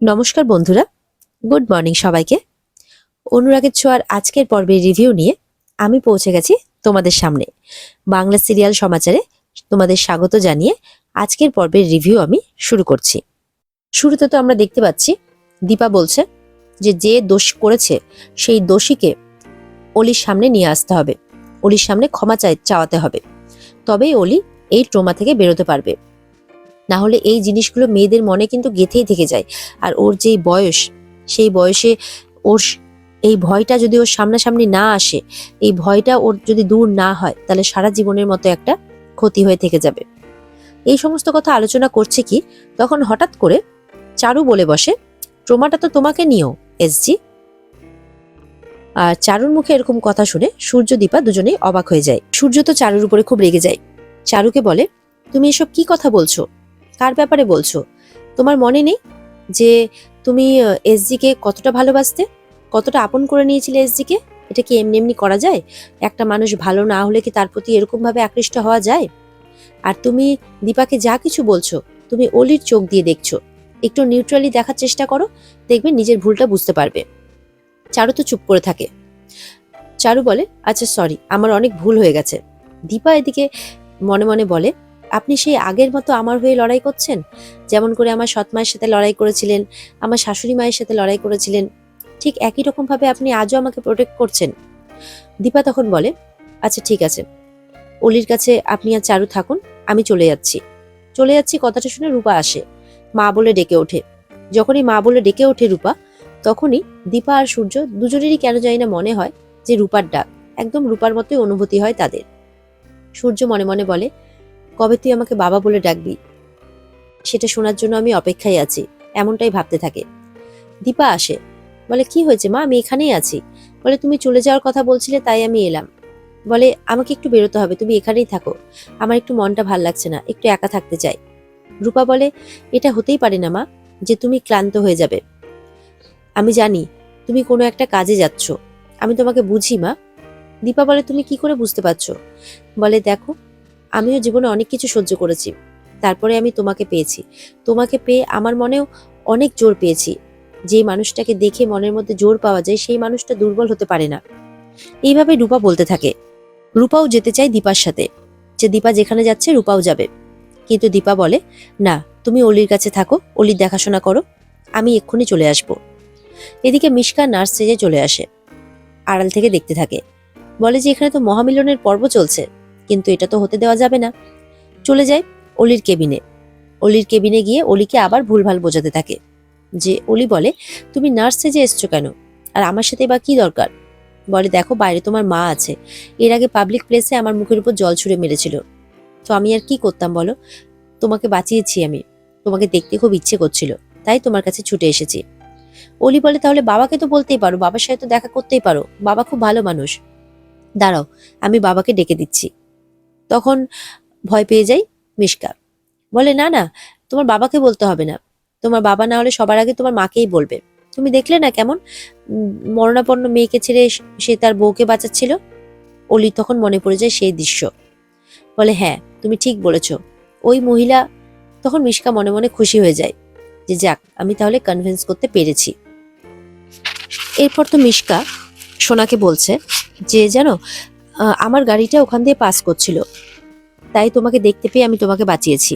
নমস্কার বন্ধুরা, good morning সবাইকে। অনুরাগের ছোঁয়ার আজকের পর্বের রিভিউ নিয়ে আমি পৌঁছে গেছি তোমাদের সামনে। বাংলা সিরিয়াল সমাচারে তোমাদের স্বাগত জানিয়ে আজকের পর্বের রিভিউ আমি শুরু করছি। শুরুতে তো আমরা দেখতে পাচ্ছি দীপা বলছে যে দোষ করেছে সেই দোষীকে অলির সামনে নিয়ে আসতে হবে, অলির সামনে ক্ষমা চাওয়াতে হবে, তবেই অলি এই ট্রমা থেকে বেরোতে পারবে। না হলে এই জিনিসগুলো মেয়েদের মনে কিন্তু গেঁথেই থেকে যায়। আর ওর যেই বয়স, সেই বয়সে ওর এই ভয়টা যদি ওর সামনাসামনি না আসে, এই ভয়টা ওর যদি দূর না হয়, তাহলে সারা জীবনের মতো একটা ক্ষতি হয়ে থেকে যাবে। এই সমস্ত কথা আলোচনা করছে কি, তখন হঠাৎ করে চারু বলে বসে, ট্রমাটা তো তোমাকে নিও এসজি। আর চারুর মুখে এরকম কথা শুনে সূর্য দীপা দুজনেই অবাক হয়ে যায়। সূর্য তো চারুর উপরে খুব রেগে যায়। চারুকে বলে, তুমি এসব কি কথা বলছো? কার ব্যাপারে বলছো? তোমার মনে নেই যে তুমি এসজি কে কতটা ভালোবাসতে, কতটা আপন করে নিয়েছিলে এসজি কে? এটা কি এমনি এমনি করা যায়? একটা মানুষ ভালো না হলে কি তার প্রতি এরকম ভাবে আকৃষ্ট হওয়া যায়? আর তুমি দীপাকে যা কিছু বলছো, তুমি অলির চোখ দিয়ে দেখছো। একটু নিউট্রালি দেখার চেষ্টা করো, দেখবে নিজের ভুলটা বুঝতে পারবে। চারু তো চুপ করে থাকে। চারু বলে, আচ্ছা সরি, আমার অনেক ভুল হয়ে গেছে। দীপা এদিকে মনে মনে বলে, আপনি সেই আগের মতো আমার হয়ে লড়াই করছেন, যেমন করে আমার সৎ মায়ের সাথে লড়াই করেছিলেন, আমার শাশুড়ি মায়ের সাথে লড়াই করেছিলেন, ঠিক একই রকম ভাবে আপনি আজও আমাকে প্রোটেক্ট করছেন। দীপা তখন বলে, আচ্ছা ঠিক আছে, অলির কাছে আপনি আর চারু থাকুন, আমি চলে যাচ্ছি। চলে যাচ্ছি কথাটা শুনে রূপা আসে, মা বলে ডেকে ওঠে। যখনই মা বলে ডেকে ওঠে রূপা, তখনই দীপা আর সূর্য দুজনেরই কেন জানি না মনে হয় যে রূপার ডাক, একদম রূপার মতোই অনুভূতি হয় তাদের। সূর্য মনে মনে বলে, কবে তুই আমাকে বাবা বলে ডাকবি, সেটা শোনার জন্য আমি অপেক্ষায় আছি, এমনটাই ভাবতে থাকে। দীপা আসে, বলে কি হয়েছে মা, আমি এখানেই আছি। বলে তুমি চলে যাওয়ার কথা বলছিলে, তাই আমি এলাম। বলে আমাকে একটু বেরোতে হবে, তুমি এখানেই থাকো, আমার একটু মনটা ভাল লাগছে না, একটু একা থাকতে চাই। রূপা বলে, এটা হতেই পারে না মা, যে তুমি ক্লান্ত হয়ে যাবে। আমি জানি তুমি কোনো একটা কাজে যাচ্ছ, আমি তোমাকে বুঝি মা। দীপা বলে, তুমি কি করে বুঝতে পারছো? বলে, দেখো, আমিও জীবনে অনেক কিছু সহ্য করেছি, তারপরে আমি তোমাকে পেয়েছি। তোমাকে পেয়ে আমার মনেও অনেক জোর পেয়েছি। যে মানুষটাকে দেখে মনের মধ্যে জোর পাওয়া যায়, সেই মানুষটা দুর্বল হতে পারে না। এইভাবে রূপা বলতে থাকে। রূপাও যেতে চায় দীপার সাথে, যে দীপা যেখানে যাচ্ছে রূপাও যাবে। কিন্তু দীপা বলে, না, তুমি অলির কাছে থাকো, অলির দেখাশোনা করো, আমি এক্ষুনি চলে আসব। এদিকে মিশকা নার্স সেজে চলে আসে, আড়াল থেকে দেখতে থাকে। বলে যে এখানে তো মহামিলনের পর্ব চলছে, কিন্তু এটা তো হতে দেওয়া যাবে না। চলে যায় অলির কেবিনে। অলির কেবিনে গিয়ে অলিকে আবার ভুলভাল বোঝাতে থাকে। যে অলি বলে, তুমি নার্স সেজে এসছো কেন, আর আমার সাথে বা কি দরকার? বলে, দেখো, বাইরে তোমার মা আছে, এর আগে পাবলিক প্লেসে আমার মুখের উপর জল ছুঁড়ে মেরেছিল, তো আমি আর কি করতাম বলো? তোমাকে বাঁচিয়েছি আমি, তোমাকে দেখতে খুব ইচ্ছে করছিল, তাই তোমার কাছে ছুটে এসেছি। অলি বলে, তাহলে বাবাকে তো বলতেই পারো, বাবার সাথে তো দেখা করতেই পারো, বাবা খুব ভালো মানুষ। দাঁড়াও, আমি বাবাকে ডেকে দিচ্ছি। তখন ভয় পেয়ে যাই মিশকা। বলে, না না, তোমার বাবাকে বলতে হবে না, তোমার বাবা না হলে সবার আগে তোমার মাকেই বলবে। তুমি দেখলে না কেমন মরণাপন্ন মেয়েকে ছেড়ে সে তার বউকে বাঁচাচ্ছিল। অলি তখন মনে পড়ে যায় সেই দৃশ্য। বলে, হ্যাঁ, তুমি ঠিক বলেছ, ওই মহিলা। তখন মিশকা মনে মনে খুশি হয়ে যায় যে যাক, আমি তাহলে কনভিন্স করতে পেরেছি। এরপর তো মিশকা সোনাকে বলছে যে জানো, আমার গাড়িটা ওখান দিয়ে পাস করছিল, তাই তোমাকে দেখতে পেয়ে আমি তোমাকে বাঁচিয়েছি।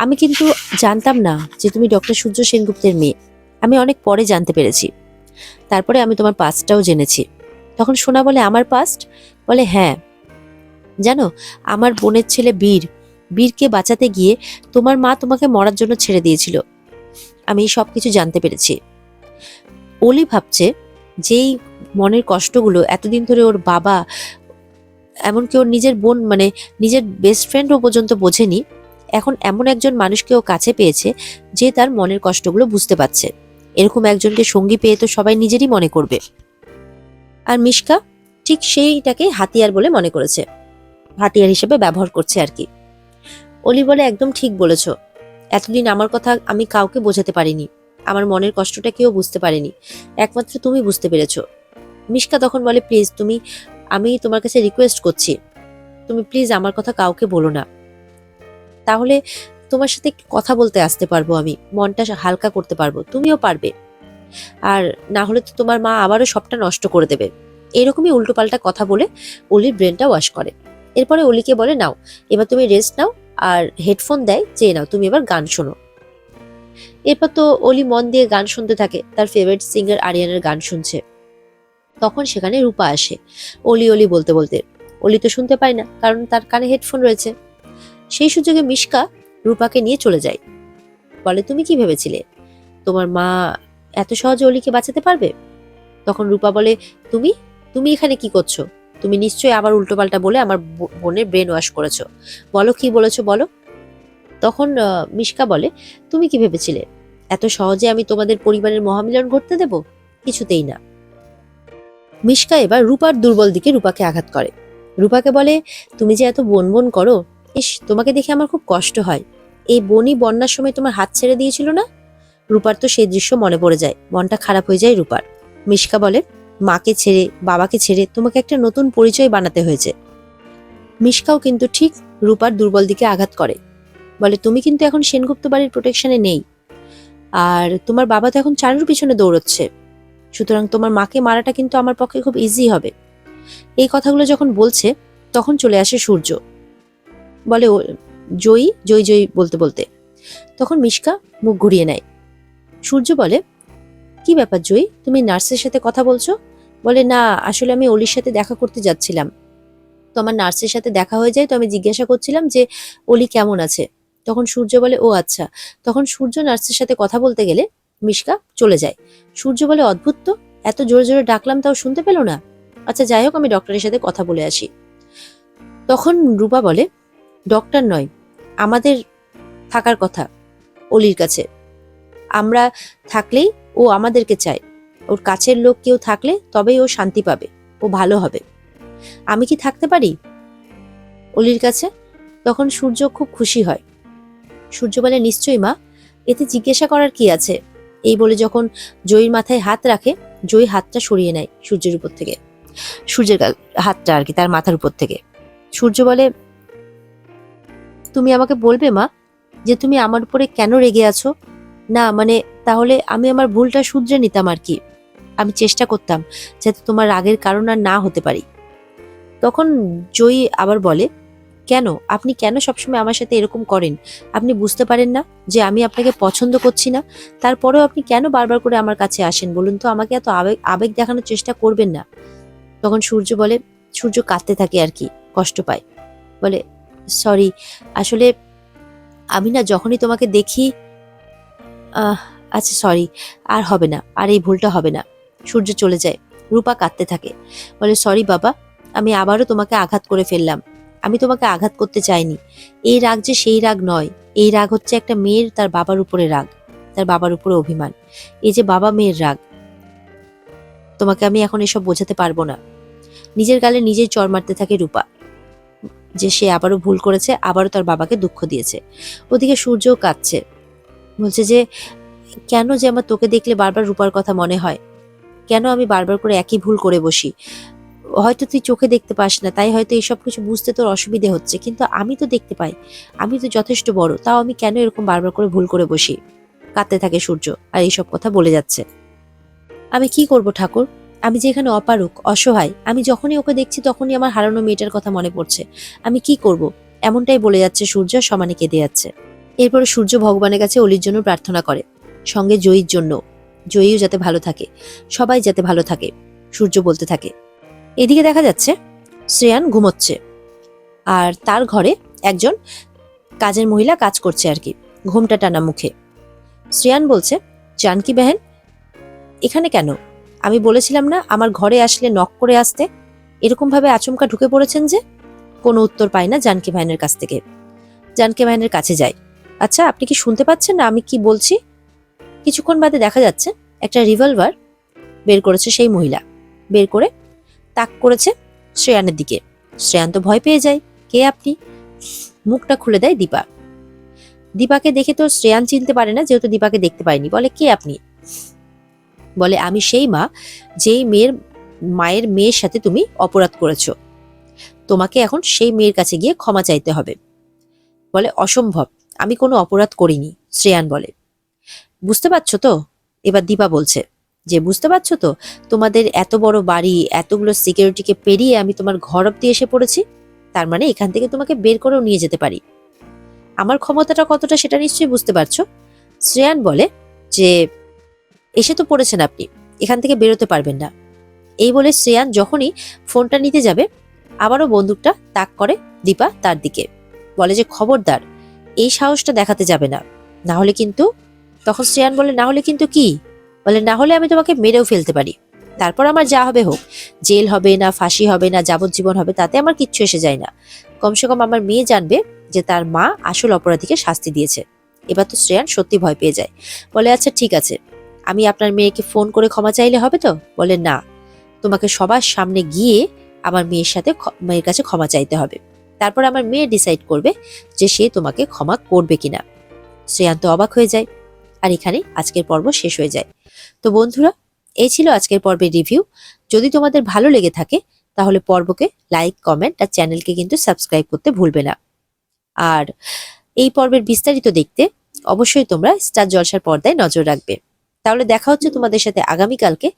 আমি কিন্তু জানতাম না যে তুমি ডক্টর সূর্য সেনগুপ্তের মেয়ে, আমি অনেক পরে জানতে পেরেছি। তারপরে আমি তোমার পাস্টটাও জেনেছি। তখন সোনা বলে, আমার পাস্ট? বলে, হ্যাঁ, জানো, আমার বোনের ছেলে বীরকে বাঁচাতে গিয়ে তোমার মা তোমাকে মরার জন্য ছেড়ে দিয়েছিল, আমি এই সব কিছু জানতে পেরেছি। অলি ভাবছে যেই মনের কষ্টগুলো এতদিন ধরে ওর বাবা, এমনকি ওর নিজের বোন, মানে নিজের বেস্ট ফ্রেন্ডও পর্যন্ত বোঝেনি, এখন এমন একজন মানুষকে ও কাছে পেয়েছে যে তার মনের কষ্টগুলো বুঝতে পারছে। এরকম একজনকে সঙ্গী পেয়ে তো সবাই নিজেরই মনে করবে। আর মিশকা ঠিক সেইটাকে হাতিয়ার বলে মনে করেছে, হাতিয়ার হিসেবে ব্যবহার করছে আর কি। অলি বলে, একদম ঠিক বলেছ, এতদিন আমার কথা আমি কাউকে বোঝাতে পারিনি, আমার মনের কষ্টটা কেউ বুঝতে পারেনি, একমাত্র তুমি বুঝতে পেরেছো। মিশকা তখন বলে, প্লিজ তুমি, আমি তোমার কাছে রিকোয়েস্ট করছি, তুমি প্লিজ আমার কথা কাউকে বলো না, তাহলে তোমার সাথে একটু কথা বলতে আসতে পারবো, আমি মনটা হালকা করতে পারবো, তুমিও পারবে। আর না হলে তো তোমার মা আবারও সবটা নষ্ট করে দেবে। এরকমই উল্টোপাল্টা কথা বলে অলির ব্রেনটা ওয়াশ করে। এরপরে অলিকে বলে, নাও এবার তুমি রেস্ট নাও, আর হেডফোন দেয়, চেয়ে নাও, তুমি এবার গান শোনো। এরপর তো অলি মন দিয়ে গান শুনতে থাকে, তার ফেভারিট সিঙ্গার আরিয়ানের গান শুনছে। তখন সেখানে রূপা আসে অলি অলি বলতে বলতে। অলি তো শুনতে পায় না, কারণ তার কানে হেডফোন রয়েছে। সেই সুযোগে মিশকা রূপাকে নিয়ে চলে যায়, বলে, তুমি কি ভেবেছিলে তোমার মা এত সহজে অলিকে বাঁচাতে পারবে? তখন রূপা বলে, তুমি তুমি এখানে কি করছো? তুমি নিশ্চয়ই আবার উল্টোপাল্টা বলে আমার বোনের ব্রেন ওয়াশ করেছো। বলো কি বলেছো, বলো। তখন মিশকা বলে, তুমি কি ভেবেছিলে এত সহজে আমি তোমাদের পরিবারের মহামিলন ঘটতে দেব? কিছুতেই না। মিশকা এবার রূপার দুর্বল দিকে রূপাকে আঘাত করে। রূপাকে বলে, তুমি যে এত বন বন করো, ইস, তোমাকে দেখে আমার খুব কষ্ট হয়। এই বনই বন্যার সময় তোমার হাত ছেড়ে দিয়েছিল না? রূপার তো সেই দৃশ্য মনে পড়ে যায়, মনটা খারাপ হয়ে যায় রূপার। মিশকা বলে, মাকে ছেড়ে বাবাকে ছেড়ে তোমাকে একটা নতুন পরিচয় বানাতে হয়েছে। মিশকাও কিন্তু ঠিক রূপার দুর্বল দিকে আঘাত করে, বলে, তুমি কিন্তু এখন সেনগুপ্ত বাড়ির প্রোটেকশনে নেই, আর তোমার বাবা তো এখন চারুর পিছনে দৌড়চ্ছে, সুতরাং তোমার মাকে মারাটা কিন্তু আমার পক্ষে খুব ইজি হবে। এই কথাগুলো যখন বলছে তখন চলে আসে সূর্য, বলে, জয়ী জয়ী জয়ী বলতে বলতে। তখন মিশকা মুখ ঘুরিয়ে নেয়। সূর্য বলে, কি ব্যাপার জয়ী, তুমি নার্সের সাথে কথা বলছো? বলে, না, আসলে আমি অলির সাথে দেখা করতে যাচ্ছিলাম, তো আমার নার্সের সাথে দেখা হয়ে যায়, তো আমি জিজ্ঞাসা করছিলাম যে অলি কেমন আছে। তখন সূর্য বলে, ও আচ্ছা। তখন সূর্য নার্সের সাথে কথা বলতে গেলে মিশকা চলে যায়। সূর্য বলে, অদ্ভুত তো, এত জোরে জোরে ডাকলাম তাও শুনতে পেল না। আচ্ছা যাই হোক, আমি ডক্টরের সাথে কথা বলে আসি। তখন রূপা বলে, ডক্টর নয়, আমাদের থাকার কথা অলির কাছে, আমরা থাকলেই ও আমাদেরকে চায়, ওর কাছের লোক কেউ থাকলে তবেই ও শান্তি পাবে, ও ভালো হবে। আমি কি থাকতে পারি অলির কাছে? তখন সূর্য খুব খুশি হয়। সূর্য বলে, নিশ্চয়ই মা, এতে জিজ্ঞাসা করার কি আছে। এই বলে যখন জয়ীর মাথায় হাত রাখে, জয়ী হাতটা সরিয়ে নেয় সূর্যের উপর থেকে, সূর্যের হাতটা আর কি তার মাথার উপর থেকে। সূর্য বলে, তুমি আমাকে বলবে মা, যে তুমি আমার উপরে কেন রেগে আছো? না মানে, তাহলে আমি আমার ভুলটা শুধরে নিতাম আর কি, আমি চেষ্টা করতাম যাতে তোমার রাগের কারণ আর না হতে পারি। তখন জয়ী আবার বলে, কেন আপনি কেন সবসময় আমার সাথে এরকম করেন? আপনি বুঝতে পারেন না যে আমি আপনাকে পছন্দ করছি না? তারপরেও আপনি কেন বারবার করে আমার কাছে আসেন বলুন তো? আমাকে এত আবেগ আবেগ দেখানোর চেষ্টা করবেন না। তখন সূর্য বলে, সূর্য কাঁদতে থাকে আর কি, কষ্ট পায়, বলে, সরি, আসলে আমি না যখনই তোমাকে দেখি, আহ আচ্ছা সরি, আর হবে না, আর এই ভুলটা হবে না। সূর্য চলে যায়। রূপা কাঁদতে থাকে, বলে, সরি বাবা, আমি আবারও তোমাকে আঘাত করে ফেললাম, আমি তোমাকে আঘাত করতে চাইনি। এই রাগ যে সেই রাগ নয়, এই রাগ হচ্ছে একটা মেয়ের তার বাবার উপরে রাগ, তার বাবার উপরে অভিমান। এই যে বাবা মেয়ের রাগ, তোমাকে আমি এখন এসব বোঝাতে পারবো না। নিজের গালে নিজেই চড় মারতে থাকে রূপা, যে সে আবারও ভুল করেছে, আবারও তার বাবাকে দুঃখ দিয়েছে। ওদিকে সূর্যও কাঁদছে, বলছে যে কেন যে আমার তোকে দেখলে বারবার রূপার কথা মনে হয়, কেন আমি বারবার করে একই ভুল করে বসি। হয়তো তুই চোখে দেখতে পাস না, তাই হয়তো এইসব কিছু বুঝতে তোর অসুবিধে হচ্ছে, কিন্তু আমি তো দেখতে পাই, আমি তো যথেষ্ট বড়, তাও আমি কেন এরকম বারবার করে ভুল করে বসি। কাঁদতে থাকে সূর্য আর এইসব কথা বলে যাচ্ছে। আমি কি করব ঠাকুর, আমি যে এখানে অপারক অসহায়, আমি যখনই ওকে দেখছি তখনই আমার হারানো মেয়েটার কথা মনে পড়ছে, আমি কি করব, এমনটাই বলে যাচ্ছে সূর্য, সমানে কেঁদে যাচ্ছে। এরপরে সূর্য ভগবানের কাছে অলির জন্য প্রার্থনা করে, সঙ্গে জয়ীর জন্য, জয়ীও যাতে ভালো থাকে, সবাই যাতে ভালো থাকে, সূর্য বলতে থাকে। এদিকে দেখা যাচ্ছে শ্রেয়ান ঘুমোচ্ছে, আর তার ঘরে একজন কাজের মহিলা কাজ করছে আর কি, ঘুমটা টানা মুখে। শ্রেয়ান বলছে, জানকি বেহেন এখানে কেন? আমি বলেছিলাম না আমার ঘরে আসলে নক করে আসতে, এরকম ভাবে আচমকা ঢুকে পড়েছেন যে? কোনো উত্তর পায় না জানকি বেহেনের কাছ থেকে। জানকি বেহেনের কাছে যায়, আচ্ছা আপনি কি শুনতে পাচ্ছেন না আমি কি বলছি? কিছুক্ষণ বাদে দেখা যাচ্ছে একটা রিভলভার বের করেছে সেই মহিলা, বের করে তাক করেছে শ্রেয়ানের দিকে। শ্রেয়ান তো ভয় পেয়ে যায়, কে আপনি? মুখটা খুলে দেয় দীপা। দীপাকে দেখে তো শ্রেয়ান চিনতে পারে না, যেহেতু দীপাকে দেখতে পায়নি। বলে, কে আপনি? বলে, আমি সেই মা, যেই মায়ের মেয়ের সাথে তুমি অপরাধ করেছো, তোমাকে এখন সেই মেয়ের কাছে গিয়ে ক্ষমা চাইতে হবে। বলে, অসম্ভব, আমি কোনো অপরাধ করিনি, শ্রেয়ান বলে। বুঝতে পারছো তো? এবার দীপা বলছে যে বুঝতে পারছো তো, তোমাদের এত বড় বাড়ি, এতগুলো সিকিউরিটিকে পেরিয়ে আমি তোমার ঘর অব্দি এসে পড়েছি। তার মানে এখান থেকে তোমাকে বের করেও নিয়ে যেতে পারি। আমার ক্ষমতাটা কতটা সেটা নিশ্চয়ই বুঝতে পারছো। শ্রেয়ান বলে যে এসে তো পড়েছেন আপনি, এখান থেকে বেরোতে পারবেন না। এই বলে শ্রেয়ান যখনই ফোনটা নিতে যাবে, আবারও বন্দুকটা তাক করে দীপা তার দিকে। বলে যে খবরদার, এই সাহসটা দেখাতে যাবে না, না হলে কিন্তু। তখন শ্রেয়ান বলে না হলে কিন্তু কি? বলে না হলে আমি তোমাকে মেরেও ফেলতে পারি। তারপর আমার যা হবে হোক, জেল হবে না, ফাঁসি হবে না, যাবজ্জীবন হবে, তাতে আমার কিচ্ছু এসে যায় না। কমসে কম আমার মেয়ে জানবে যে তার মা আসল অপরাধীকে শাস্তি দিয়েছে। এবার তো শ্রেয়ান সত্যি ভয় পেয়ে যায়। বলে আচ্ছা ঠিক আছে, আমি আপনার মেয়েকে ফোন করে ক্ষমা চাইলে হবে তো? বলে না, তোমাকে সবার সামনে গিয়ে আমার মেয়ের কাছে ক্ষমা চাইতে হবে। তারপর আমার মেয়ে ডিসাইড করবে যে সে তোমাকে ক্ষমা করবে কিনা। শ্রেয়ান্ত অবাক হয়ে যায়। আর এখানে আজকের পর্ব শেষ হয়ে যায়। তো বন্ধুরা, এই ছিল আজকের পর্বের রিভিউ। যদি তোমাদের ভালো লেগে থাকে তাহলে পর্বকে লাইক, কমেন্ট আর চ্যানেলকে কিন্তু সাবস্ক্রাইব করতে ভুলবে না। আর এই পর্বের বিস্তারিত দেখতে অবশ্যই তোমরা স্টার জলসার পর্দায় নজর রাখবে। তাহলে দেখা হচ্ছে তোমাদের সাথে আগামীকালকে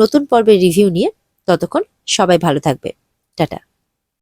নতুন পর্বের রিভিউ নিয়ে। ততক্ষণ সবাই ভালো থাকবে। টাটা।